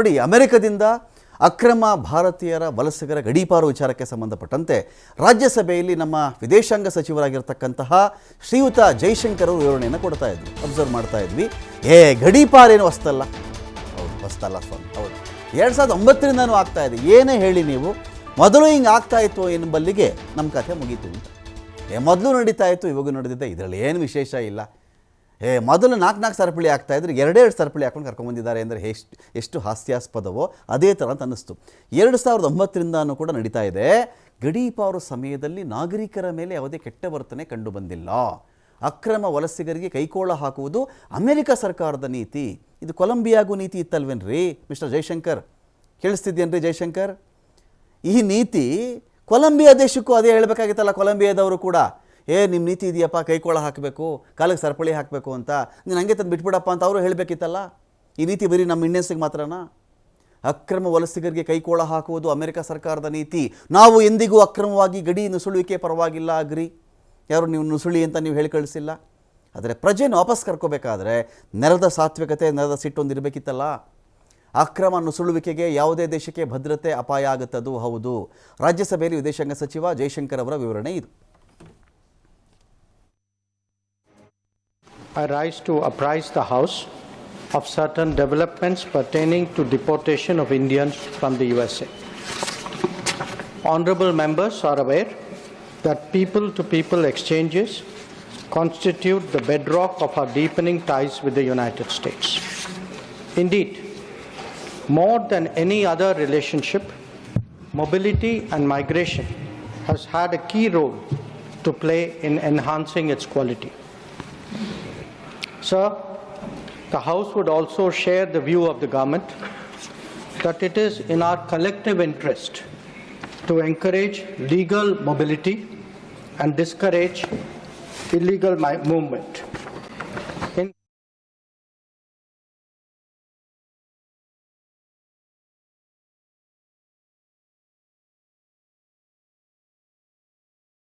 ನೋಡಿ, ಅಮೆರಿಕದಿಂದ ಅಕ್ರಮ ಭಾರತೀಯರ ವಲಸಿಗರ ಗಡೀಪಾರು ವಿಚಾರಕ್ಕೆ ಸಂಬಂಧಪಟ್ಟಂತೆ ರಾಜ್ಯಸಭೆಯಲ್ಲಿ ನಮ್ಮ ವಿದೇಶಾಂಗ ಸಚಿವರಾಗಿರ್ತಕ್ಕಂತಹ ಶ್ರೀಯುತ ಜೈಶಂಕರ್ ಅವರು ವಿವರಣೆಯನ್ನು ಕೊಡ್ತಾ ಇದ್ವಿ, ಅಬ್ಸರ್ವ್ ಮಾಡ್ತಾ ಇದ್ವಿ. ಗಡೀಪಾರೇನು ಹೊಸ್ತಲ್ಲ? ಹೌದು, ಹೊಸ್ತಲ್ಲ ಸ್ವಾಮಿ. ಹೌದು, 2009ರಿಂದನೂ ಆಗ್ತಾ ಇದೆ. ಏನೇ ಹೇಳಿ ನೀವು, ಮೊದಲು ಹಿಂಗೆ ಆಗ್ತಾ ಇತ್ತು ಎನ್ನುವಲ್ಲಿಗೆ ನಮ್ಮ ಕಥೆ ಮುಗೀತು ಅಂತ. ಮೊದಲು ನಡೀತಾ ಇತ್ತು, ಇವಾಗ ನಡೆದಿದೆ, ಇದರಲ್ಲಿ ಏನು ವಿಶೇಷ ಇಲ್ಲ. ಮೊದಲು 4 ಸರಪಳಿ ಆಗ್ತಾಯಿದ್ರು, 2 ಸರಪಳಿ ಹಾಕೊಂಡು ಕರ್ಕೊಂಡ್ಬಂದಿದ್ದಾರೆ ಅಂದರೆ ಎಷ್ಟು ಹಾಸ್ಯಾಸ್ಪದವೋ ಅದೇ ಥರ ಅಂತ ಅನ್ನಿಸ್ತು. 2009ರಿಂದನೂ ಕೂಡ ನಡೀತಾ ಇದೆ. ಗಡೀಪಾರು ಸಮಯದಲ್ಲಿ ನಾಗರಿಕರ ಮೇಲೆ ಯಾವುದೇ ಕೆಟ್ಟ ವರ್ತನೆ ಕಂಡು ಬಂದಿಲ್ಲ. ಅಕ್ರಮ ವಲಸಿಗರಿಗೆ ಕೈಕೋಳ ಹಾಕುವುದು ಅಮೆರಿಕ ಸರ್ಕಾರದ ನೀತಿ. ಇದು ಕೊಲಂಬಿಯಾಗೂ ನೀತಿ ಇತ್ತಲ್ವೇನ್ರಿ ಮಿಸ್ಟರ್ ಜೈಶಂಕರ್? ಕೇಳಿಸ್ತಿದ್ಯೇನ್ರಿ ಜೈಶಂಕರ್? ಈ ನೀತಿ ಕೊಲಂಬಿಯಾ ದೇಶಕ್ಕೂ ಅದೇ ಹೇಳಬೇಕಾಗಿತ್ತಲ್ಲ. ಕೊಲಂಬಿಯಾದವರು ಕೂಡ ನಿಮ್ಮ ನೀತಿ ಇದೆಯಪ್ಪ, ಕೈಕೋಳ ಹಾಕಬೇಕು, ಕಾಲಿಗೆ ಸರಪಳಿ ಹಾಕಬೇಕು ಅಂತ, ನೀನು ಹಂಗೆ ತಂದು ಬಿಟ್ಬಿಡಪ್ಪ ಅಂತ ಅವರು ಹೇಳಬೇಕಿತ್ತಲ್ಲ. ಈ ನೀತಿ ಬರೀ ನಮ್ಮ ಇಂಡಿಯನ್ಸಿಗೆ ಮಾತ್ರನಾ? ಅಕ್ರಮ ವಲಸಿಗರಿಗೆ ಕೈಕೋಳ ಹಾಕುವುದು ಅಮೆರಿಕ ಸರ್ಕಾರದ ನೀತಿ. ನಾವು ಎಂದಿಗೂ ಅಕ್ರಮವಾಗಿ ಗಡಿ ನುಸುಳುವಿಕೆ ಪರವಾಗಿಲ್ಲ, ಅಗ್ರಿ. ಯಾರು ನೀವು ನುಸುಳಿ ಅಂತ ನೀವು ಹೇಳಿ ಕಳಿಸಿಲ್ಲ. ಆದರೆ ಪ್ರಜೆನ ವಾಪಸ್ ಕರ್ಕೋಬೇಕಾದ್ರೆ ನೆಲದ ಸಾತ್ವಿಕತೆ, ನೆಲದ ಸಿಟ್ಟೊಂದು ಇರಬೇಕಿತ್ತಲ್ಲ. ಅಕ್ರಮ ನುಸುಳುವಿಕೆಗೆ ಯಾವುದೇ ದೇಶಕ್ಕೆ ಭದ್ರತೆ ಅಪಾಯ ಆಗುತ್ತದು ಹೌದು. ರಾಜ್ಯಸಭೆಯಲ್ಲಿ ವಿದೇಶಾಂಗ ಸಚಿವ ಜೈಶಂಕರ್ ಅವರ ವಿವರಣೆ ಇದು. I rise to apprise the House of certain developments pertaining to deportation of Indians from the USA. Honorable members are aware that people-to-people exchanges constitute the bedrock of our deepening ties with the United States. Indeed, more than any other relationship, mobility and migration has had a key role to play in enhancing its quality. Sir, the House would also share the view of the government that it is in our collective interest to encourage legal mobility and discourage illegal movement.